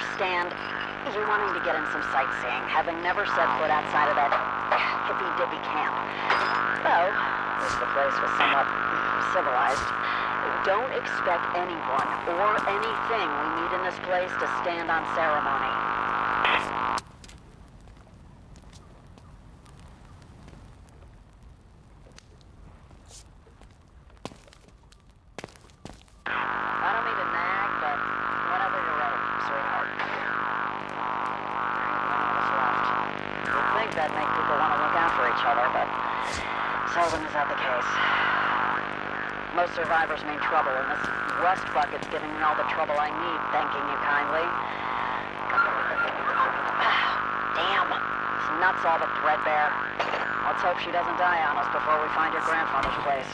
understand you wanting to get in some sightseeing, having never set foot outside of that hippy-dippy camp. Though, at least the place was somewhat civilized. Don't expect anyone or anything we meet in this place to stand on ceremony. I don't mean to nag, but whenever you're ready, sweetheart. None of us left. You'd think that'd make people want to look out for each other, but seldom is that the case. Most survivors mean trouble, and this rust bucket's giving me all the trouble I need, thanking you kindly. Damn, this nut's all but threadbare. Let's hope she doesn't die on us before we find your grandfather's place.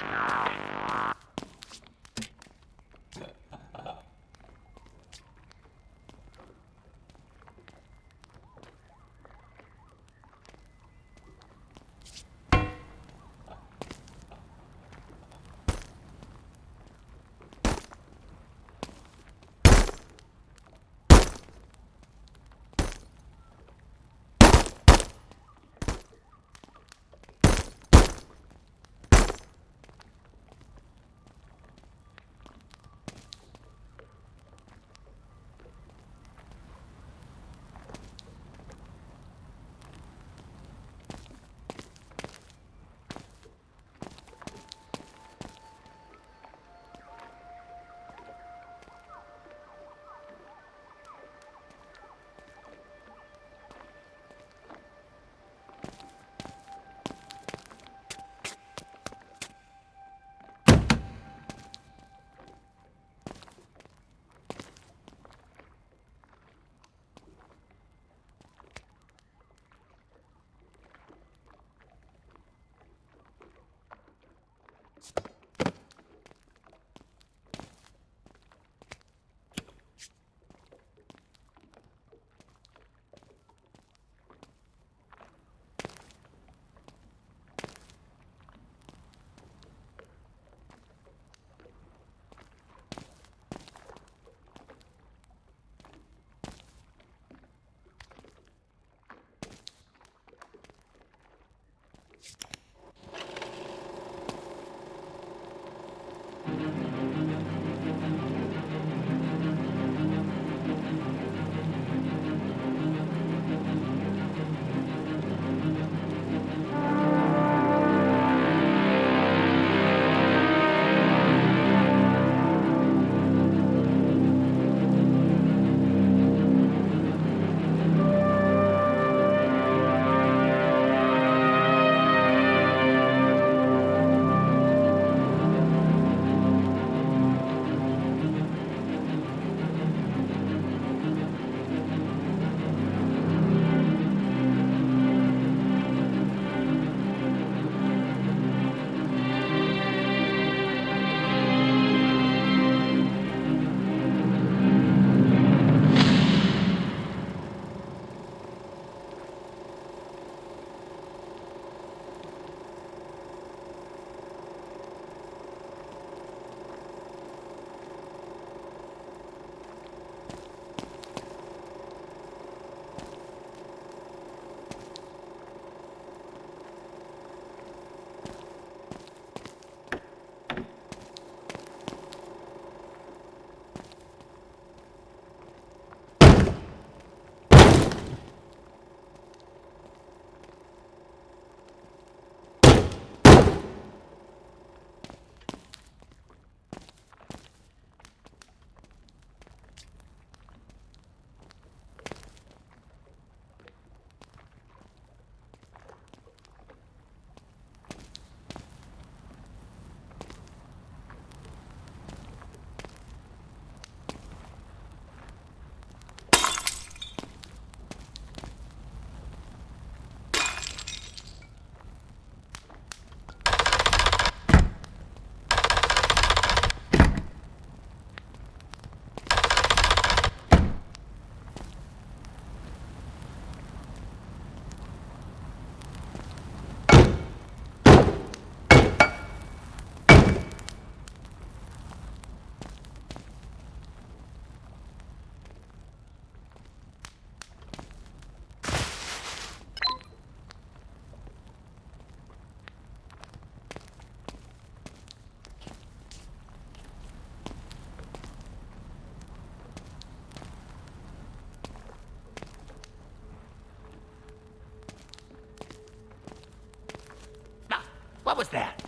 What was that?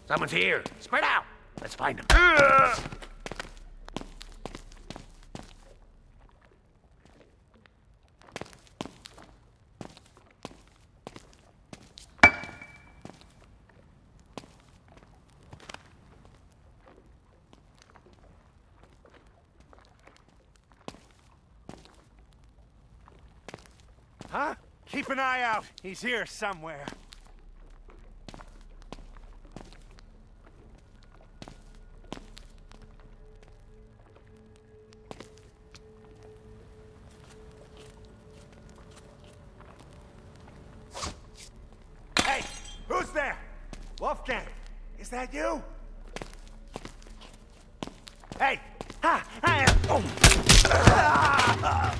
Someone's here. Spread out. Let's find him. Huh? Keep an eye out. He's here somewhere. Hey! Who's there? Wolfgang! Is that you? Hey! Ha! Oh. Ah!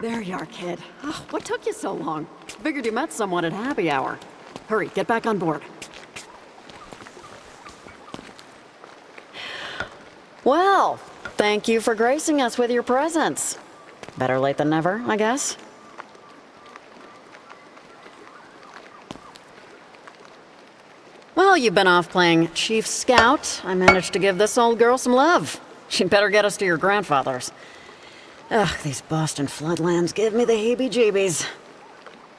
There you are, kid. Oh, what took you so long? Figured you met someone at happy hour. Hurry, get back on board. Well, thank you for gracing us with your presence. Better late than never, I guess. Well, you've been off playing Chief Scout. I managed to give this old girl some love. She'd better get us to your grandfather's. Ugh, these Boston floodlands give me the heebie-jeebies.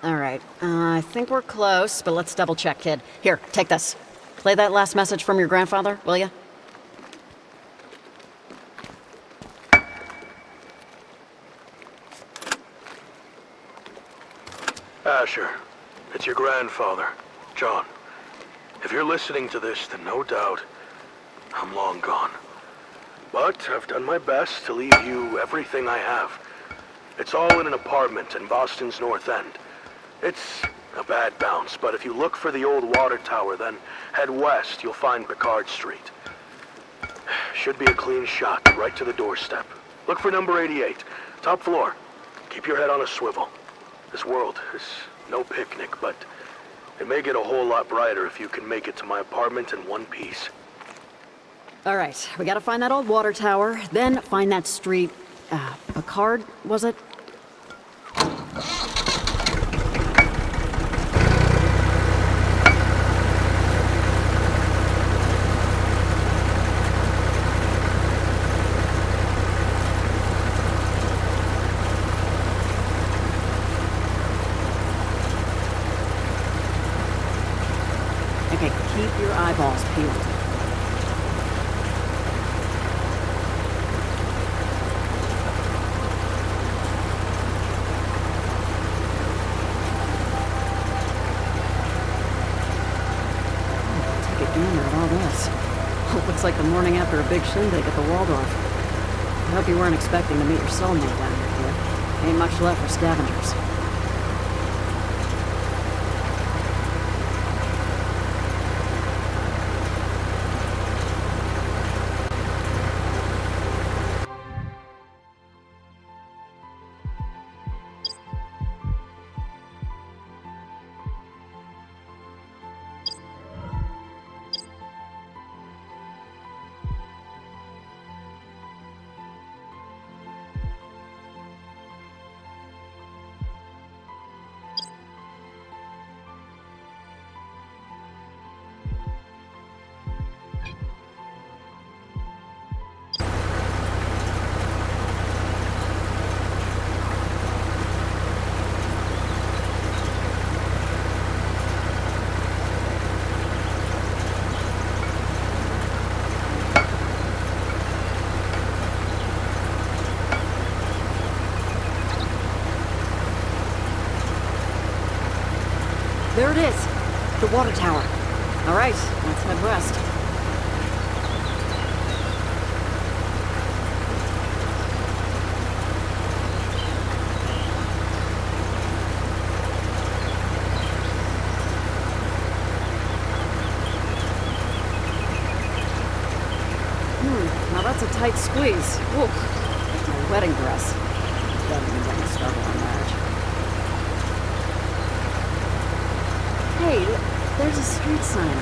All right, I think we're close, but let's double-check, kid. Here, take this. Play that last message from your grandfather, will ya? Asher, it's your grandfather, John. If you're listening to this, then no doubt, I'm long gone. But I've done my best to leave you everything I have. It's all in an apartment in Boston's North End. It's a bad bounce, but if you look for the old water tower, then head west, you'll find Picard Street. Should be a clean shot, right to the doorstep. Look for number 88, top floor. Keep your head on a swivel. This world is no picnic, but it may get a whole lot brighter if you can make it to my apartment in one piece. All right, we gotta find that old water tower, then find that street. Picard, was it? Okay, keep your eyeballs peeled. Looks like the morning after a big shindig at the Waldorf. I hope you weren't expecting to meet your soulmate down here, kid. Ain't much left for scavengers. There it is. The water tower. All right, let's head west. Now that's a tight squeeze. Ooh, that's my wedding dress. That means I can start on marriage. Hey, there's a street sign.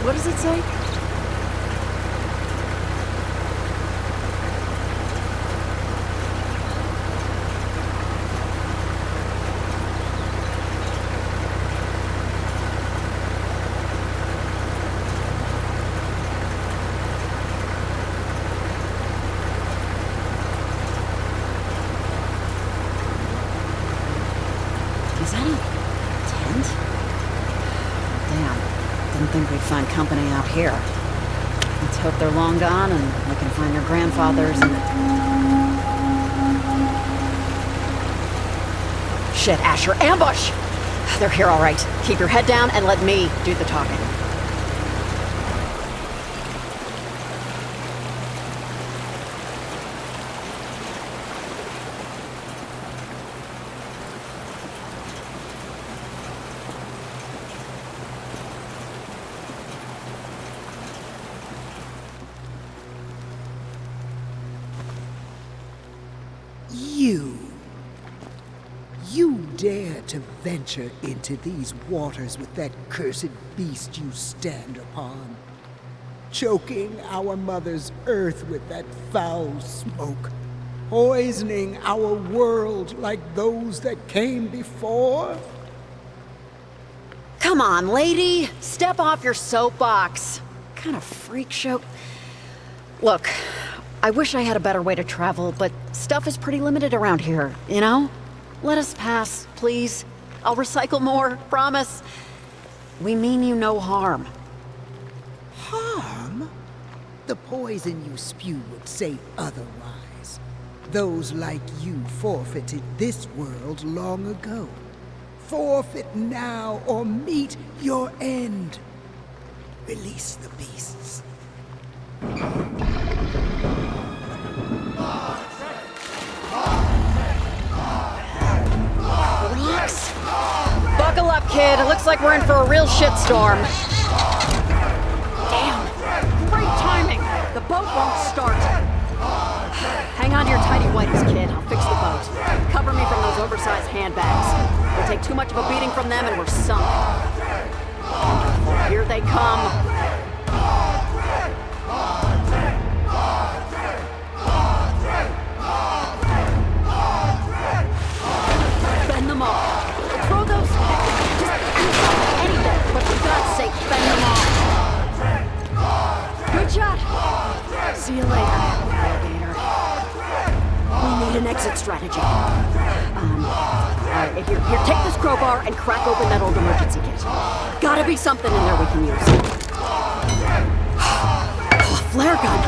What does it say? Is that a tent? Damn, didn't think we'd find company out here. Let's hope they're long gone and we can find your grandfathers and... Shit, Asher, ambush! They're here all right. Keep your head down and let me do the talking. You dare to venture into these waters with that cursed beast you stand upon, choking our mother's earth with that foul smoke, poisoning our world like those that came before? Come on, lady! Step off your soapbox! What kind of freak show? Look, I wish I had a better way to travel, but stuff is pretty limited around here, you know? Let us pass, please. I'll recycle more, promise. We mean you no harm. Harm? The poison you spew would say otherwise. Those like you forfeited this world long ago. Forfeit now or meet your end. Release the beasts. Relax. Buckle up, kid. It looks like we're in for a real shitstorm. Damn. Great timing. The boat won't start. Hang on to your tidy whities, kid. I'll fix the boat. Cover me from those oversized handbags. We'll take too much of a beating from them and we're sunk. Here they come. Bend them off. Throw those... Just anything, but for God's sake, bend them off. Good shot. See you later, alligator. We need an exit strategy. Here, take this crowbar and crack open that old emergency kit. Gotta be something in there we can use. Oh, flare gun.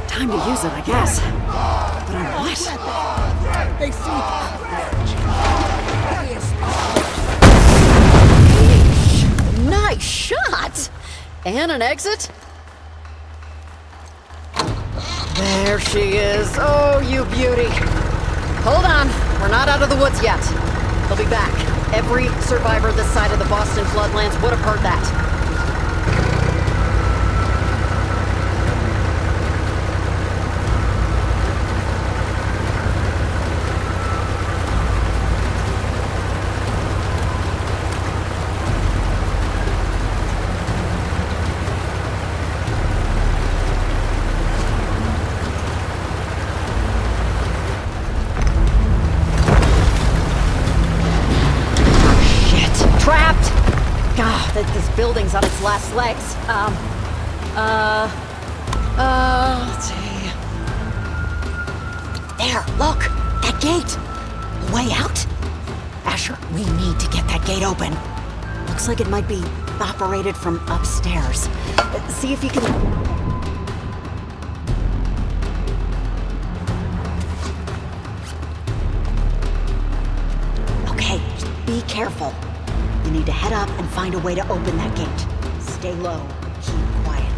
Time to use it, I guess. But on what? They seek outrage. Nice shot! And an exit? There she is. Oh, you beauty. Hold on. We're not out of the woods yet. They'll be back. Every survivor this side of the Boston floodlands would have heard that. This building's on its last legs. Let's see. There, look! That gate! Way out? Asher, we need to get that gate open. Looks like it might be operated from upstairs. See if you can... Okay, be careful. You need to head up and find a way to open that gate. Stay low. Keep quiet.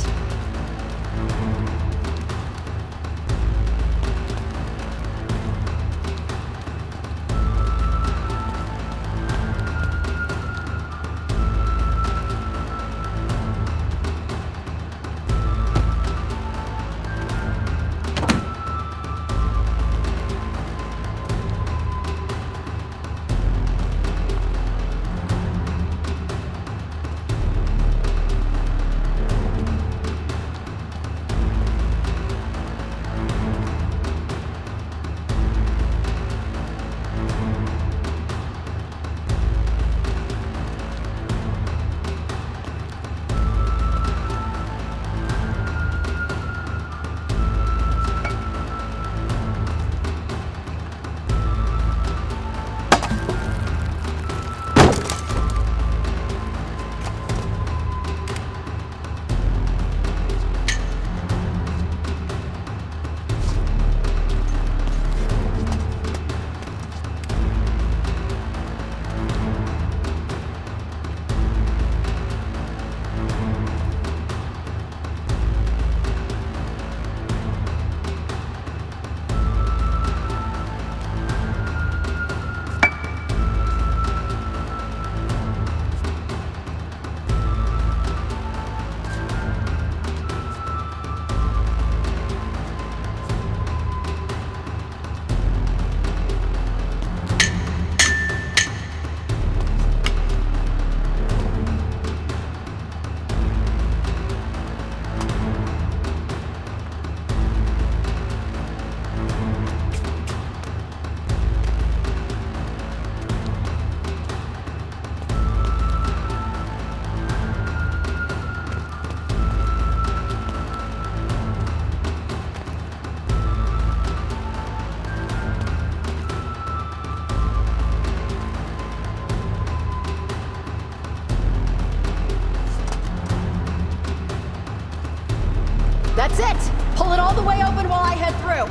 That's it! Pull it all the way open while I head through.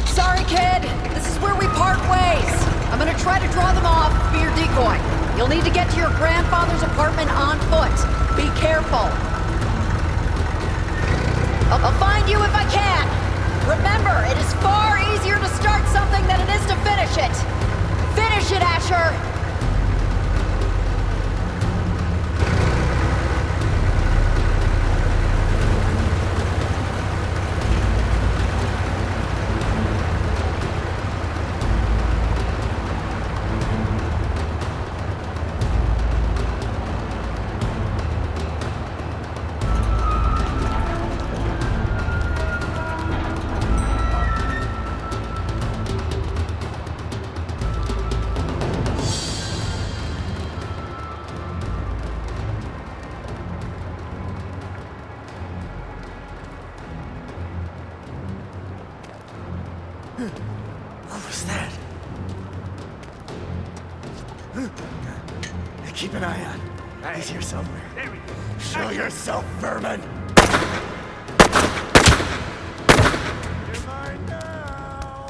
Sorry, kid. This is where we part ways. I'm gonna try to draw them off for your decoy. You'll need to get to your grandfather's apartment on foot. Be careful. I'll find you if I can. Remember, it is far easier to start something than it is to finish it. Finish it, Asher! What was that? Keep an eye on. He's here somewhere. Show yourself, vermin! You're mine now!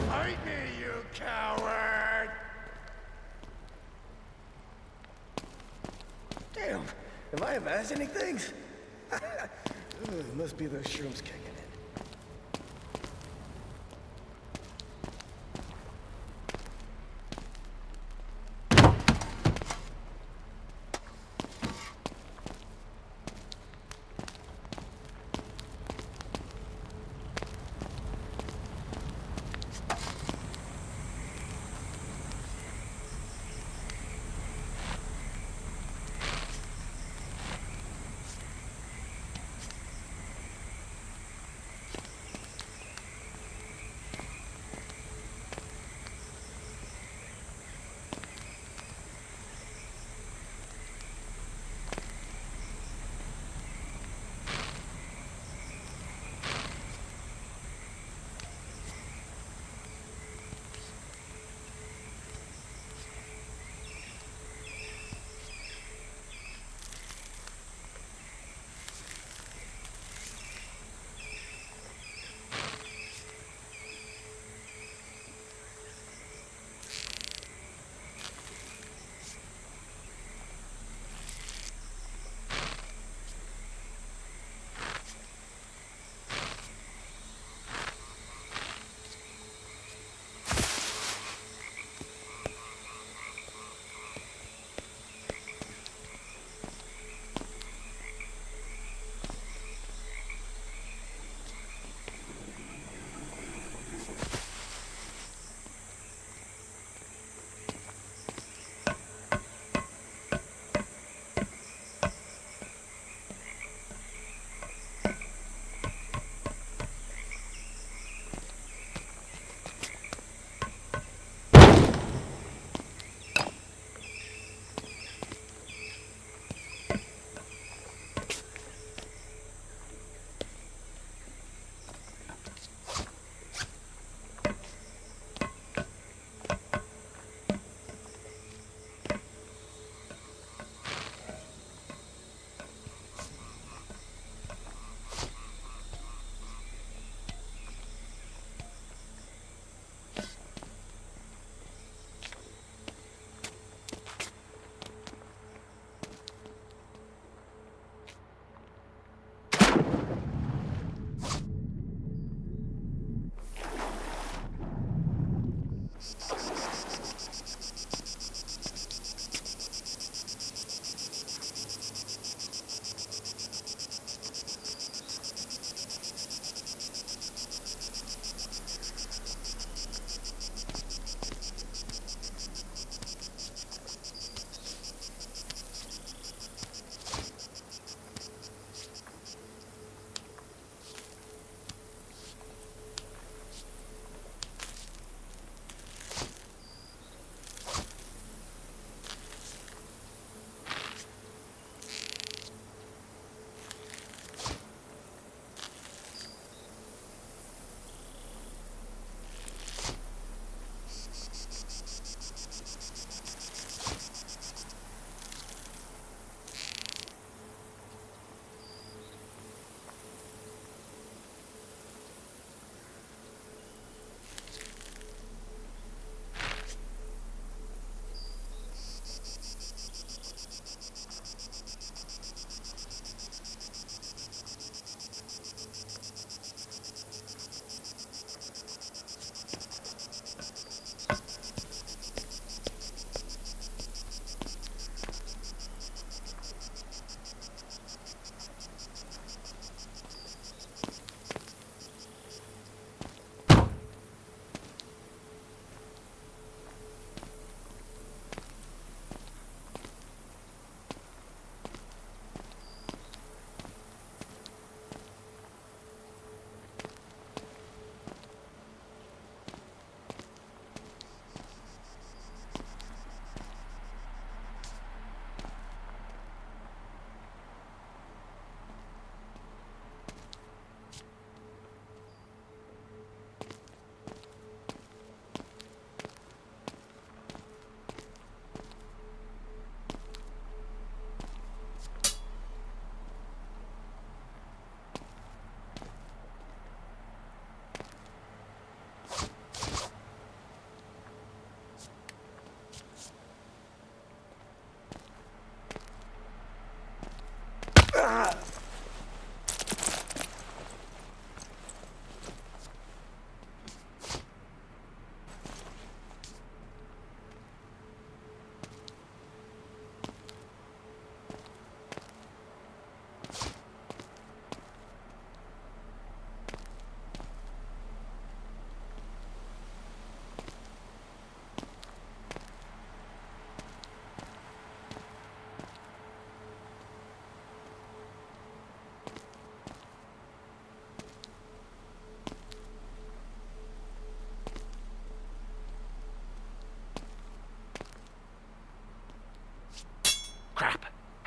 Fight me, you coward! Damn, am I imagining things? It must be those shrooms kicking in.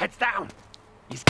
Heads down! He's...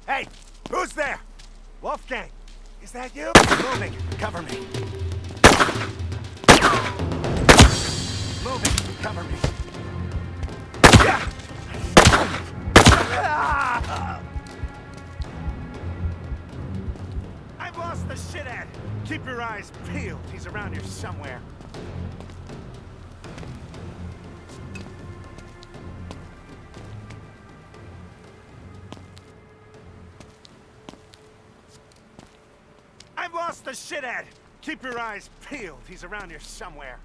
Hey! Who's there? Wolfgang! Is that you? Moving! Cover me! Moving! Cover me! I've lost the shithead! Keep your eyes peeled. He's around here somewhere. I've lost the shithead! Keep your eyes peeled. He's around here somewhere.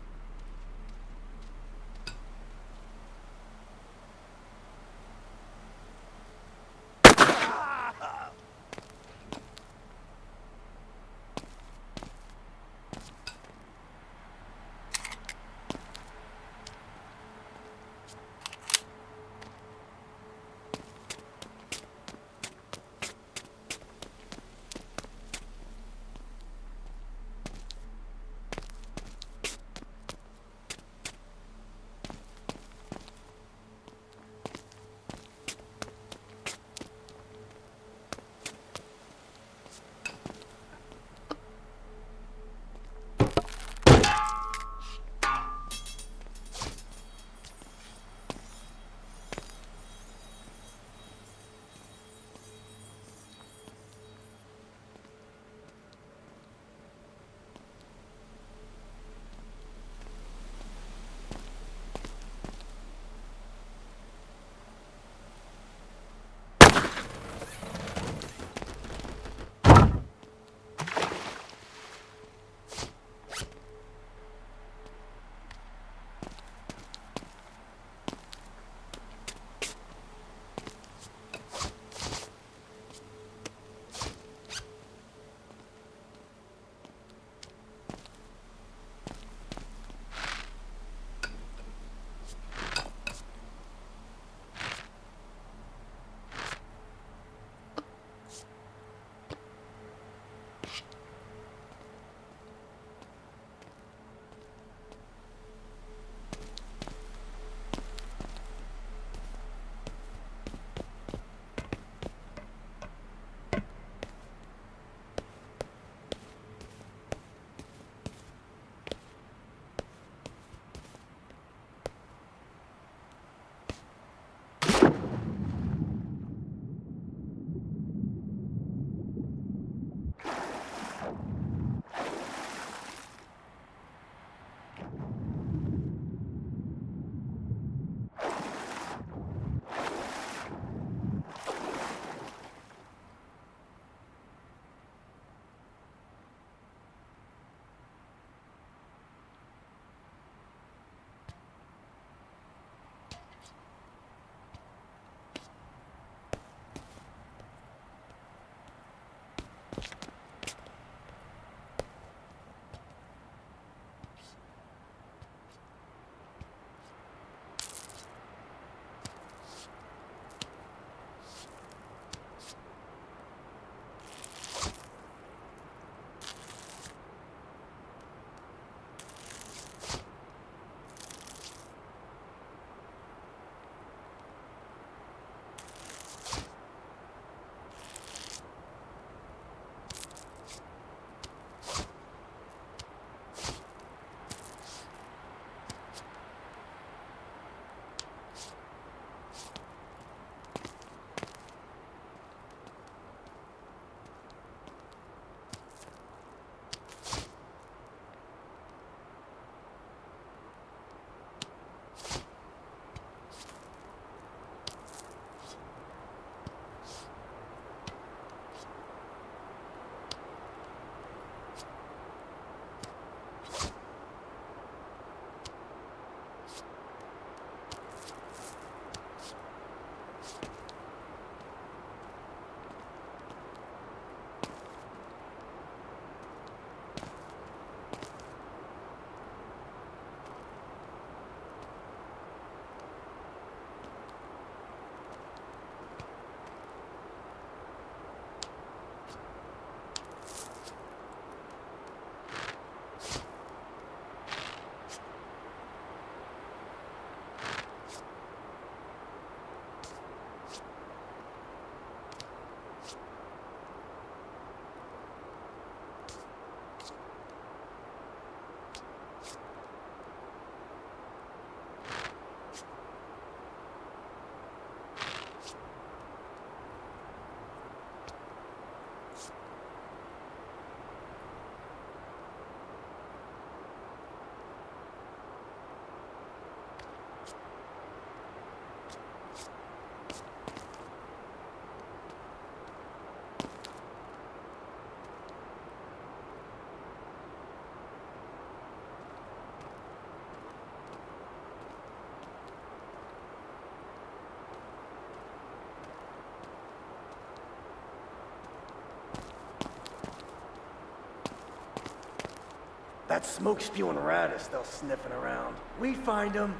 That smoke-spewing rat is still sniffing around. We find him,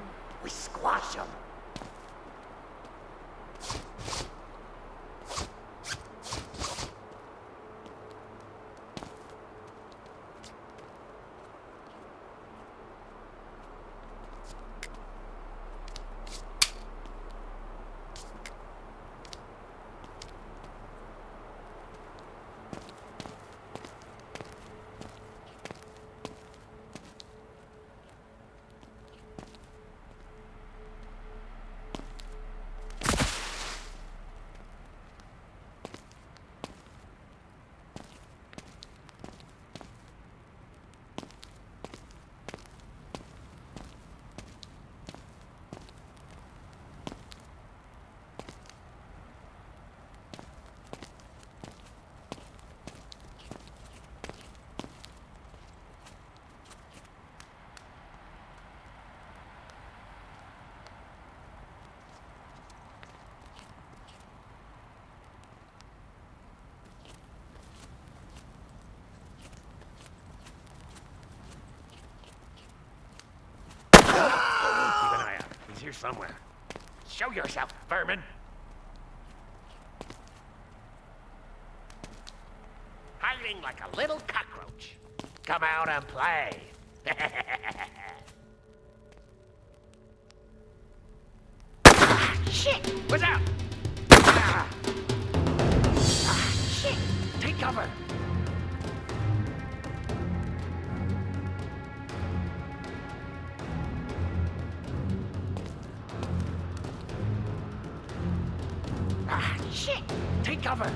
we squash him. Keep an eye out. He's here somewhere. Show yourself, vermin! Hiding like a little cockroach. Come out and play. Shit! What's up? Shit! Take cover! Shit! Take cover!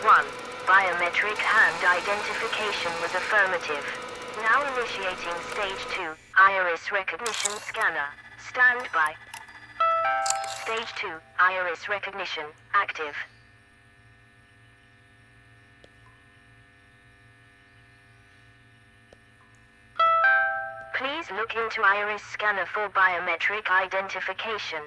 1. Biometric hand identification was affirmative. Now initiating Stage 2, iris recognition scanner. Stand by. Stage 2, iris recognition, active. Please look into iris scanner for biometric identification.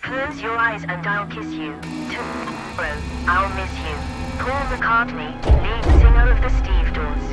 Close your eyes and I'll kiss you. Tomorrow, I'll miss you. Paul McCartney, lead singer of the Stevedores.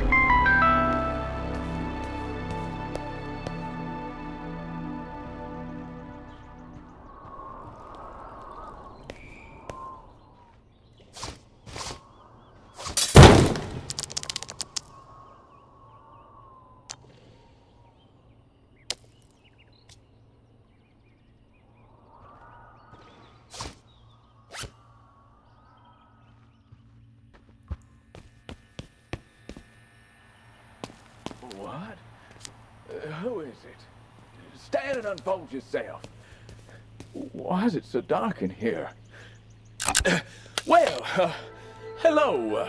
What? Who is it? Stand and unfold yourself. Why is it so dark in here? Hello.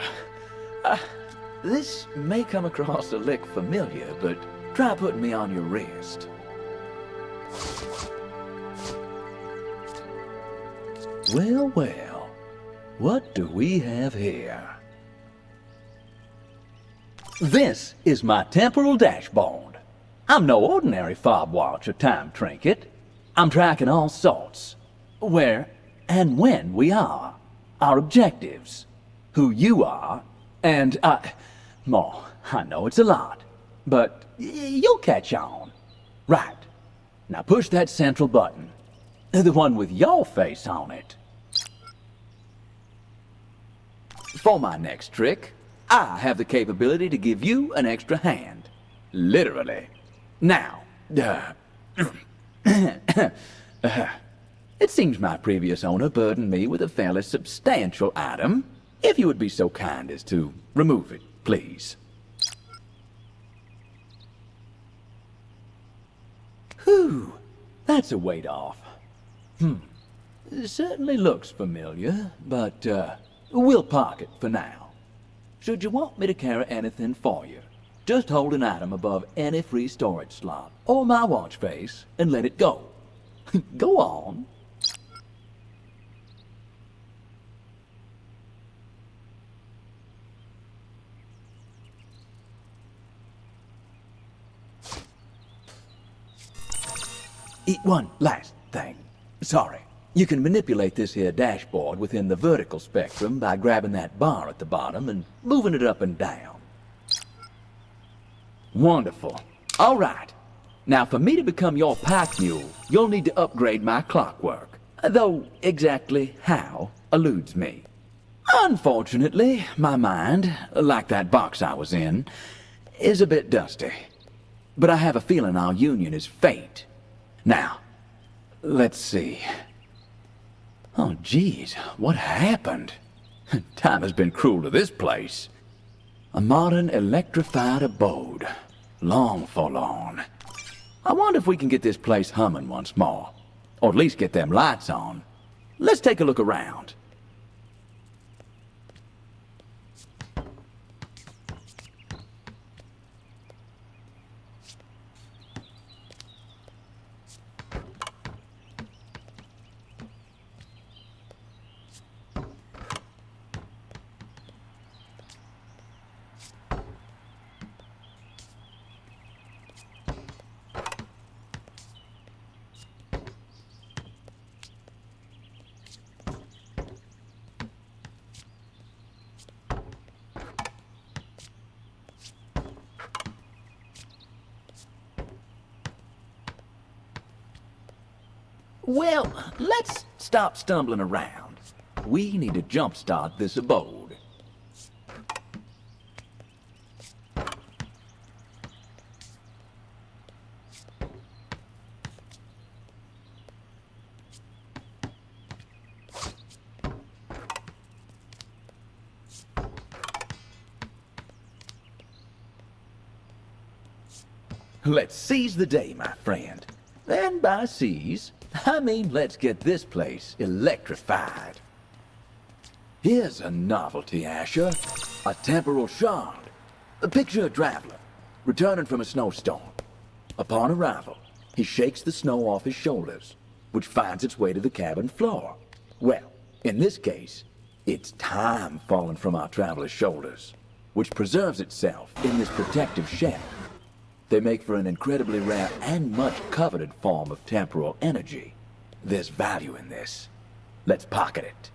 This may come across a lick familiar, but try putting me on your wrist. Well, what do we have here? This is my temporal dashboard. I'm no ordinary fob watch or time trinket. I'm tracking all sorts. Where and when we are. Our objectives. Who you are. And I know it's a lot. But you'll catch on. Right. Now push that central button. The one with your face on it. For my next trick, I have the capability to give you an extra hand. Literally. Now, it seems my previous owner burdened me with a fairly substantial item. If you would be so kind as to remove it, please. Whew, that's a weight off. It certainly looks familiar, but we'll park it for now. Should you want me to carry anything for you, just hold an item above any free storage slot or my watch face and let it go. Go on. One last thing. Sorry. You can manipulate this here dashboard within the vertical spectrum by grabbing that bar at the bottom and moving it up and down. Wonderful. All right. Now, for me to become your pack mule, you'll need to upgrade my clockwork. Though exactly how eludes me. Unfortunately, my mind, like that box I was in, is a bit dusty. But I have a feeling our union is fate. Now, let's see. Oh, geez, what happened? Time has been cruel to this place. A modern electrified abode. Long forlorn. I wonder if we can get this place humming once more. Or at least get them lights on. Let's take a look around. Well, let's stop stumbling around. We need to jumpstart this abode. Let's seize the day, my friend. And by seize, I mean let's get this place electrified. Here's a novelty, Asher. A temporal shard. Picture a traveler, returning from a snowstorm. Upon arrival, he shakes the snow off his shoulders, which finds its way to the cabin floor. Well, in this case, it's time falling from our traveler's shoulders, which preserves itself in this protective shell. They make for an incredibly rare and much coveted form of temporal energy. There's value in this. Let's pocket it.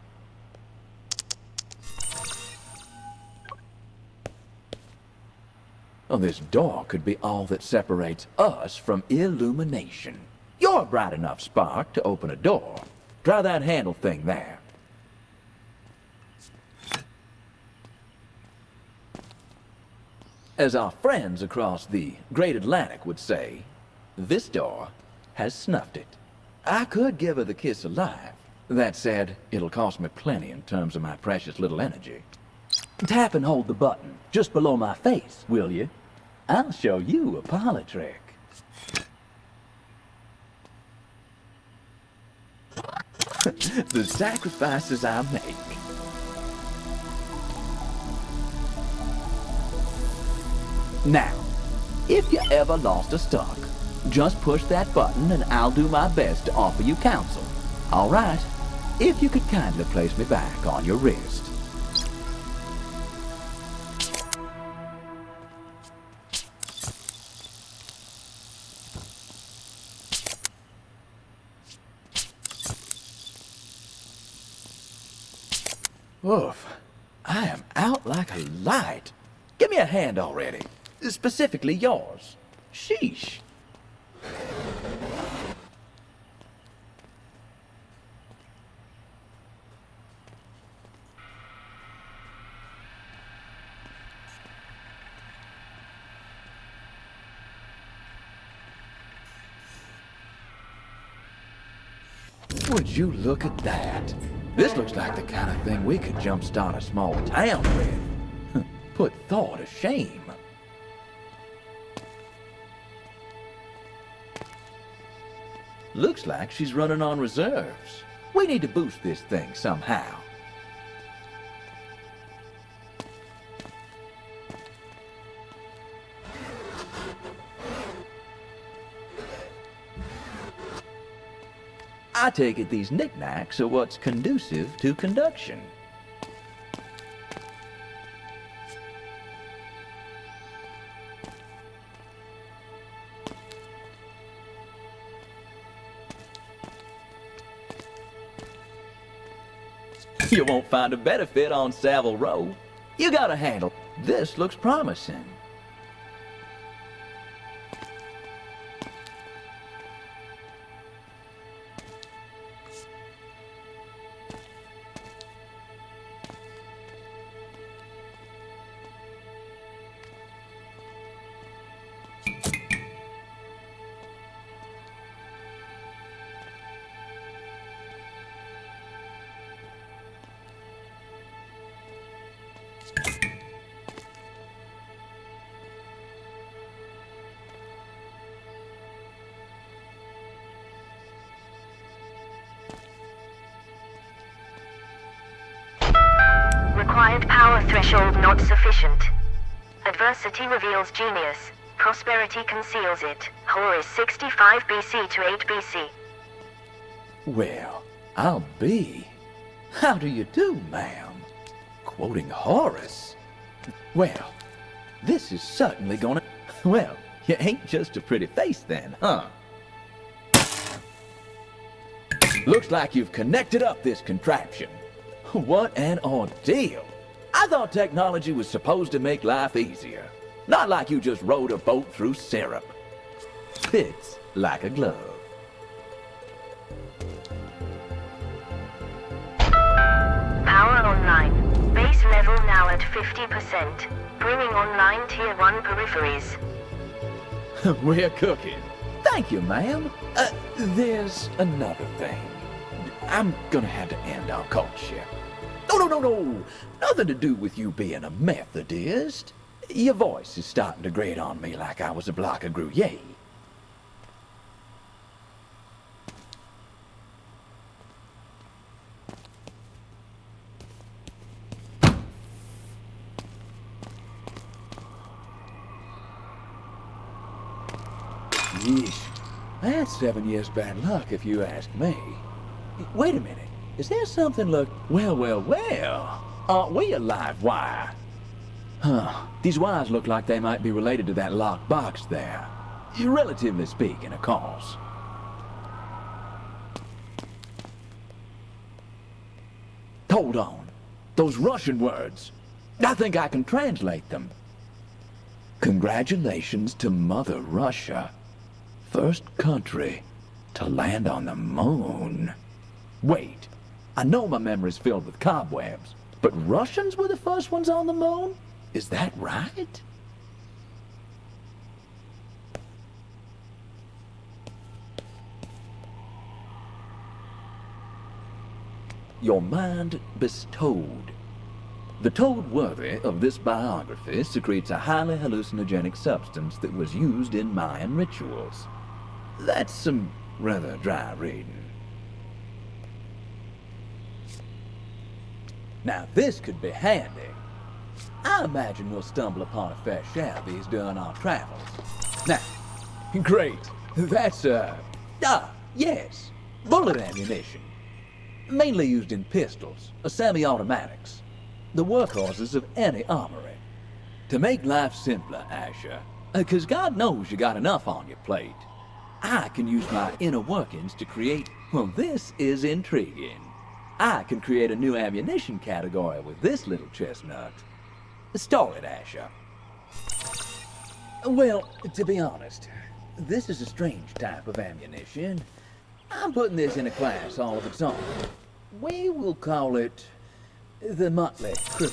Oh, this door could be all that separates us from illumination. You're a bright enough spark to open a door. Try that handle thing there. As our friends across the Great Atlantic would say, this door has snuffed it. I could give her the kiss alive. That said, it'll cost me plenty in terms of my precious little energy. Tap and hold the button just below my face, will you? I'll show you a parlor trick. The sacrifices I make. Now, if you ever lost or stuck, just push that button and I'll do my best to offer you counsel. All right, if you could kindly place me back on your wrist. Oof, I am out like a light. Give me a hand already. Specifically yours. Sheesh. Would you look at that? This looks like the kind of thing we could jumpstart a small town with. Put Thor to shame. Looks like she's running on reserves. We need to boost this thing somehow. I take it these knickknacks are what's conducive to conduction. You won't find a better fit on Savile Row. You got a handle. This looks promising. Required power threshold not sufficient. Adversity reveals genius. Prosperity conceals it. Horus 65 BC to 8 BC. Well, I'll be. How do you do, ma'am? Quoting Horace. Well, this is certainly gonna... Well, you ain't just a pretty face then, huh? Looks like you've connected up this contraption. What an ordeal. I thought technology was supposed to make life easier. Not like you just rode a boat through syrup. Fits like a glove. Power online. Base level now at 50%. Bringing online Tier 1 peripheries. We're cooking. Thank you, ma'am. There's another thing. I'm gonna have to end our courtship. No. Nothing to do with you being a Methodist. Your voice is starting to grate on me like I was a block of Gruyere. Yeesh. That's 7 years bad luck if you ask me. Wait a minute. Is there something look... Well. Aren't we a live wire? Huh. These wires look like they might be related to that locked box there. Relatively speaking, of course. Hold on. Those Russian words. I think I can translate them. Congratulations to Mother Russia. First country to land on the moon. Wait, I know my memory's filled with cobwebs, but Russians were the first ones on the moon? Is that right? Your mind bestowed. The toad worthy of this biography secretes a highly hallucinogenic substance that was used in Mayan rituals. That's some rather dry reading. Now this could be handy. I imagine we'll stumble upon a fair share of these during our travels. Now, great. That's, yes, bullet ammunition. Mainly used in pistols, semi-automatics. The workhorses of any armory. To make life simpler, Asher, because God knows you got enough on your plate, I can use my inner workings to create, well, this is intriguing. I can create a new ammunition category with this little chestnut. Store it, Asher. Well, to be honest, this is a strange type of ammunition. I'm putting this in a class all of its own. We will call it the Motley Crew.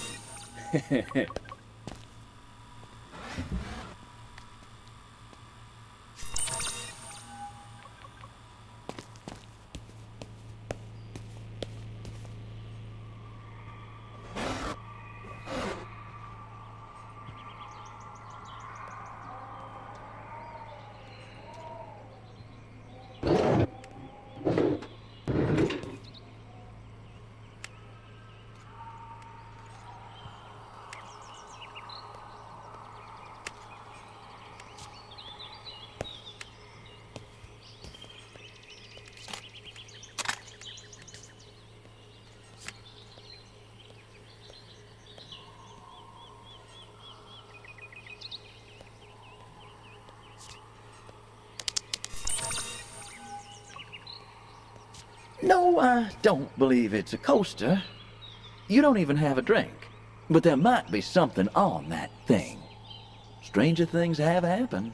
No, I don't believe it's a coaster. You don't even have a drink. But there might be something on that thing. Stranger things have happened.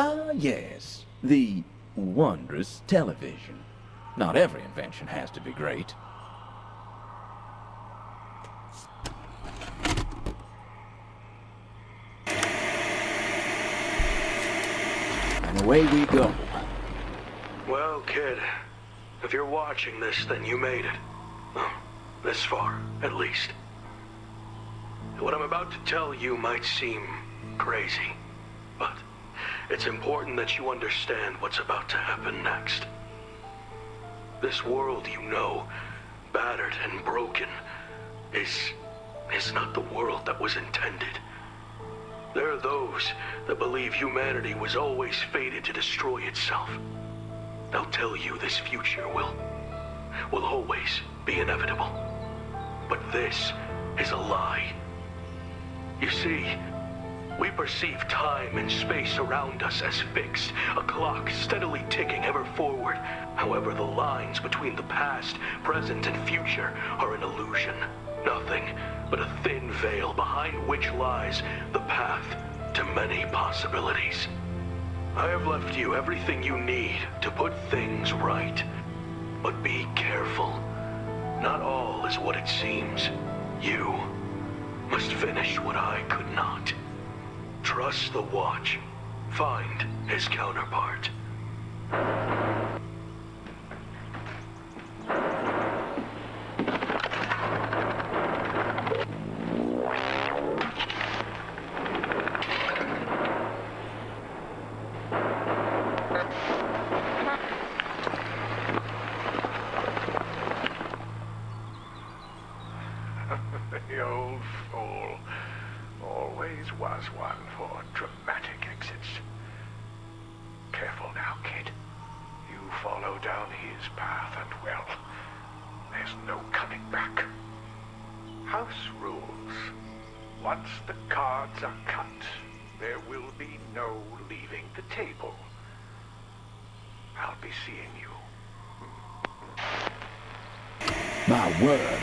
Ah, yes. The wondrous television. Not every invention has to be great. And away we go. Well, kid, if you're watching this, then you made it. Well, this far, at least. What I'm about to tell you might seem crazy, but it's important that you understand what's about to happen next. This world you know, battered and broken, is not the world that was intended. There are those that believe humanity was always fated to destroy itself. They'll tell you this future will always be inevitable. But this is a lie. You see, we perceive time and space around us as fixed, a clock steadily ticking ever forward. However, the lines between the past, present, and future are an illusion. Nothing but a thin veil behind which lies the path to many possibilities. I have left you everything you need to put things right. But be careful. Not all is what it seems. You must finish what I could not. Trust the Watch. Find his counterpart. The old fool. Always was one for dramatic exits. Careful now, kid. You follow down his path and, well, there's no coming back. House rules. Once the cards are cut, there will be no leaving the table. I'll be seeing you. My word,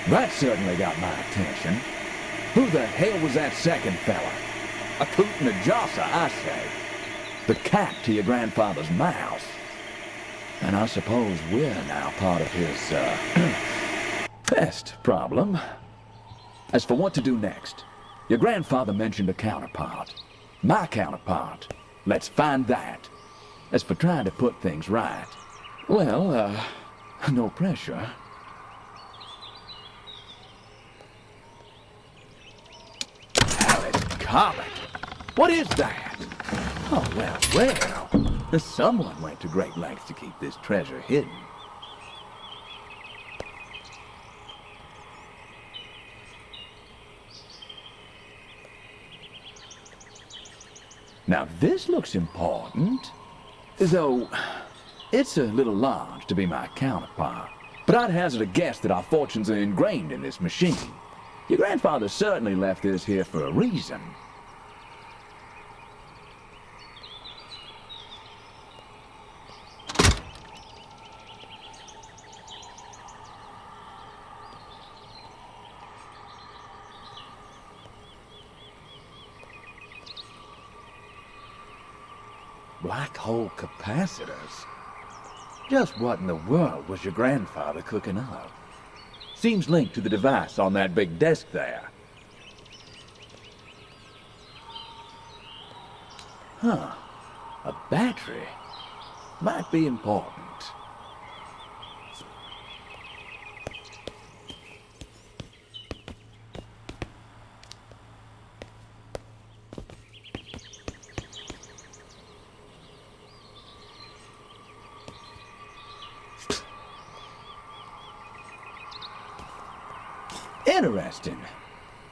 that certainly got my attention. Who the hell was that second fella? A coot and a josser, I say. The cat to your grandfather's mouse. And I suppose we're now part of his, pest problem. As for what to do next, your grandfather mentioned a counterpart. My counterpart. Let's find that. As for trying to put things right, well, no pressure. Alice Comet! What is that? Oh, well. Someone went to great lengths to keep this treasure hidden. Now this looks important, though it's a little large to be my counterpart. But I'd hazard a guess that our fortunes are ingrained in this machine. Your grandfather certainly left this here for a reason. Black hole capacitors? Just what in the world was your grandfather cooking up? Seems linked to the device on that big desk there. Huh. A battery. Might be important. Interesting.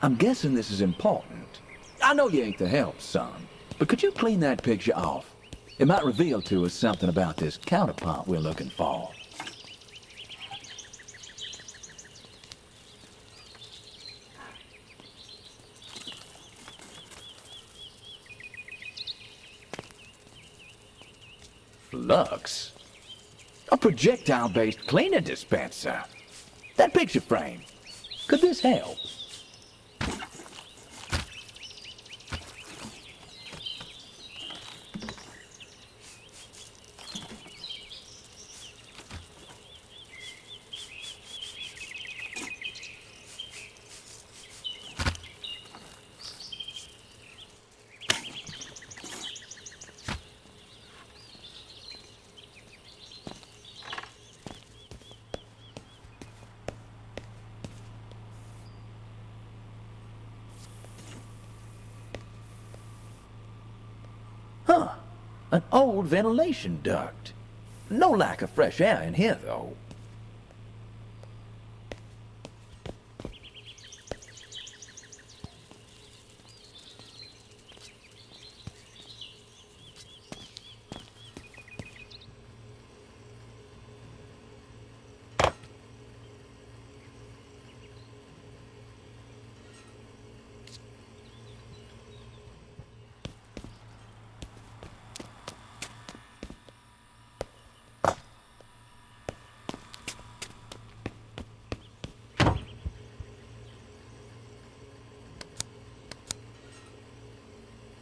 I'm guessing this is important. I know you ain't the help, son, but could you clean that picture off? It might reveal to us something about this counterpart we're looking for. Flux? A projectile-based cleaner dispenser? That picture frame? Could this help? An old ventilation duct. No lack of fresh air in here, though.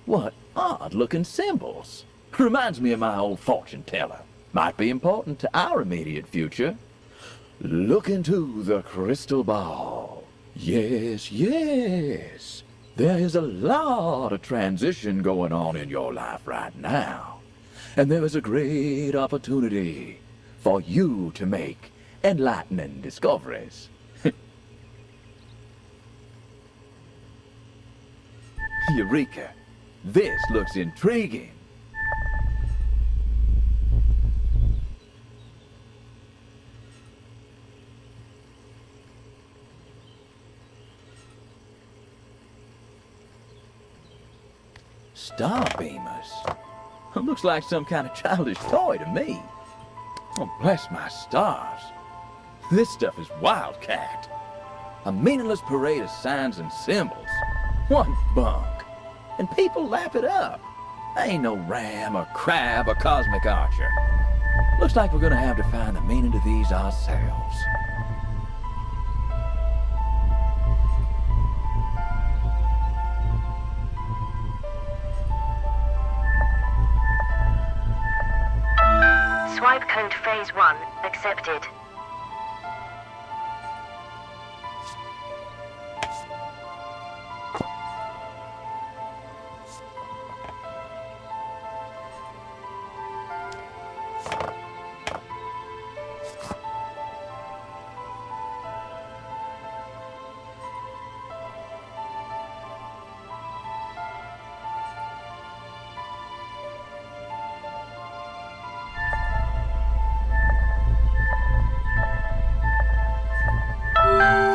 What odd-looking symbols. Reminds me of my old fortune teller. Might be important to our immediate future. Look into the crystal ball. Yes, yes. There is a lot of transition going on in your life right now. And there is a great opportunity for you to make enlightening discoveries. Eureka! This looks intriguing. Star beamers. Looks like some kind of childish toy to me. Oh, bless my stars. This stuff is wildcat. A meaningless parade of signs and symbols. What bunk. And people lap it up. Ain't no ram or crab or cosmic archer. Looks like we're gonna have to find the meaning to these ourselves. Swipe code phase 1 accepted.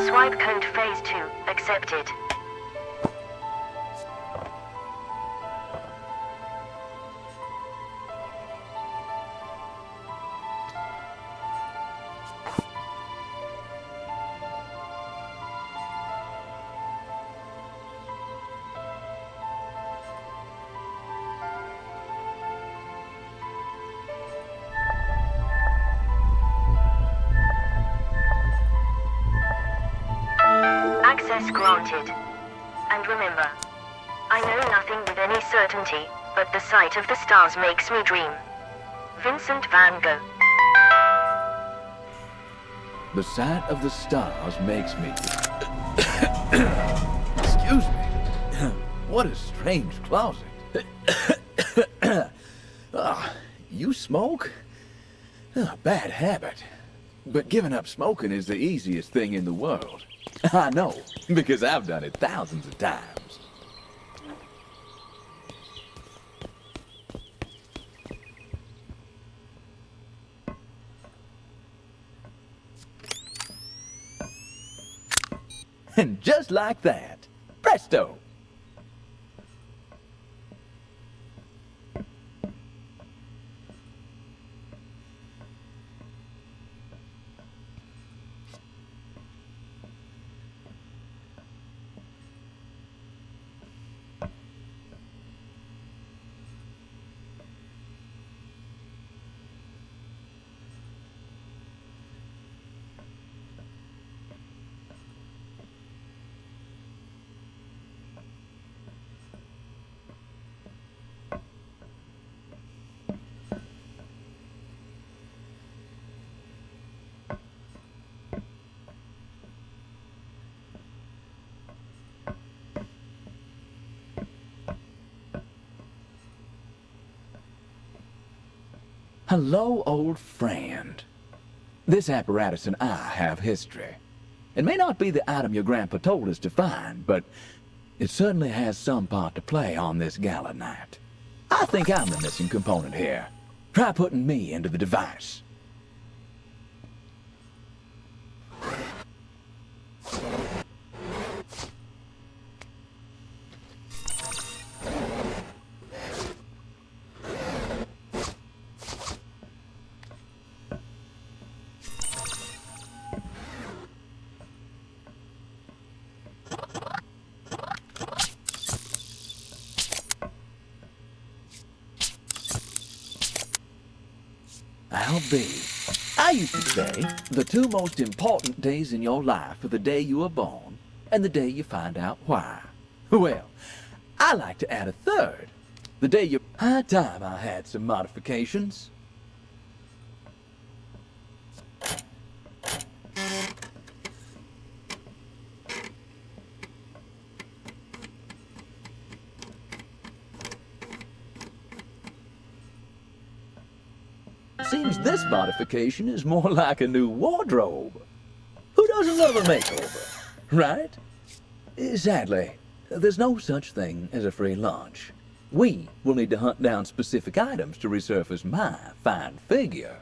Swipe code phase 2 accepted. Access granted. And remember, I know nothing with any certainty, but the sight of the stars makes me dream. Vincent van Gogh. The sight of the stars makes me... Excuse me. What a strange closet. You smoke? Bad habit. But giving up smoking is the easiest thing in the world. I know, because I've done it thousands of times. And just like that, presto! Hello, old friend. This apparatus and I have history. It may not be the item your grandpa told us to find, but it certainly has some part to play on this gala night. I think I'm the missing component here. Try putting me into the device. I'll be. I used to say, the two most important days in your life are the day you were born and the day you find out why. Well, I like to add a third. The day you... High time I had some modifications. Seems this modification is more like a new wardrobe. Who doesn't love a makeover, right? Sadly, there's no such thing as a free lunch. We will need to hunt down specific items to resurface my fine figure.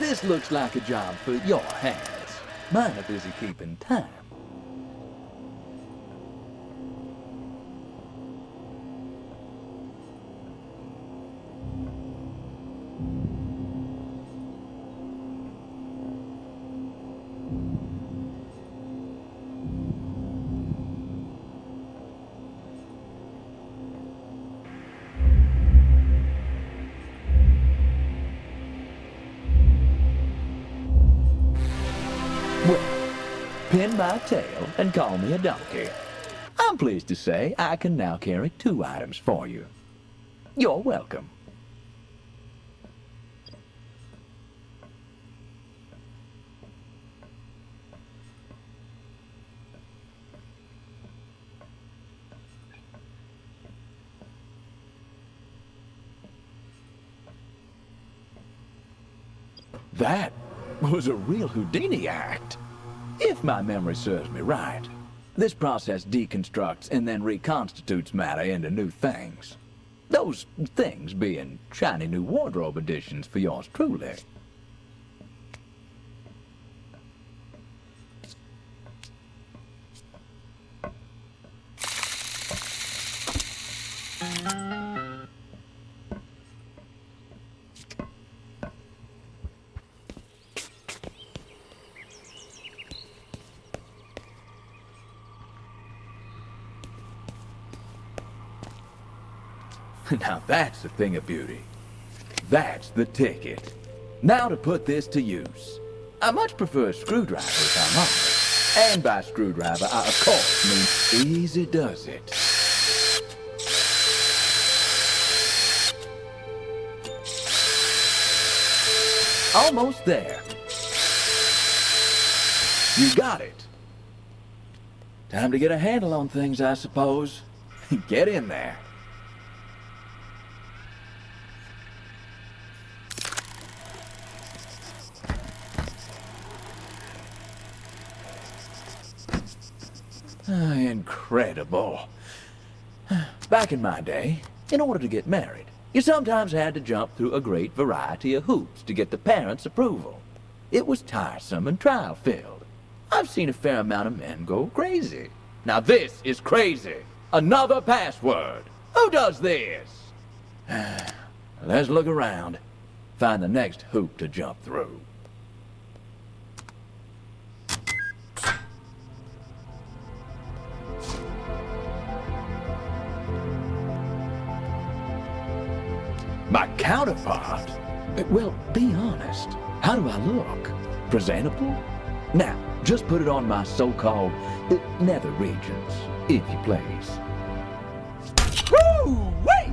This looks like a job for your hands. Mine are busy keeping time. Pin my tail and call me a donkey. I'm pleased to say I can now carry 2 items for you. You're welcome. That was a real Houdini act. If my memory serves me right, this process deconstructs and then reconstitutes matter into new things. Those things being shiny new wardrobe additions for yours truly. Now that's a thing of beauty. That's the ticket. Now to put this to use. I much prefer a screwdriver if I'm honest. And by screwdriver, I of course mean easy does it. Almost there. You got it. Time to get a handle on things, I suppose. Get in there. Incredible. Back in my day, in order to get married, you sometimes had to jump through a great variety of hoops to get the parents' approval. It was tiresome and trial-filled. I've seen a fair amount of men go crazy. Now this is crazy. Another password. Who does this? Let's look around. Find the next hoop to jump through. My counterpart? Well, be honest. How do I look? Presentable? Now, just put it on my so-called nether regions, if you please. Woo-wee!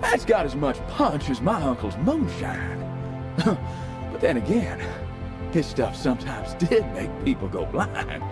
That's got as much punch as my uncle's moonshine. But then again, his stuff sometimes did make people go blind.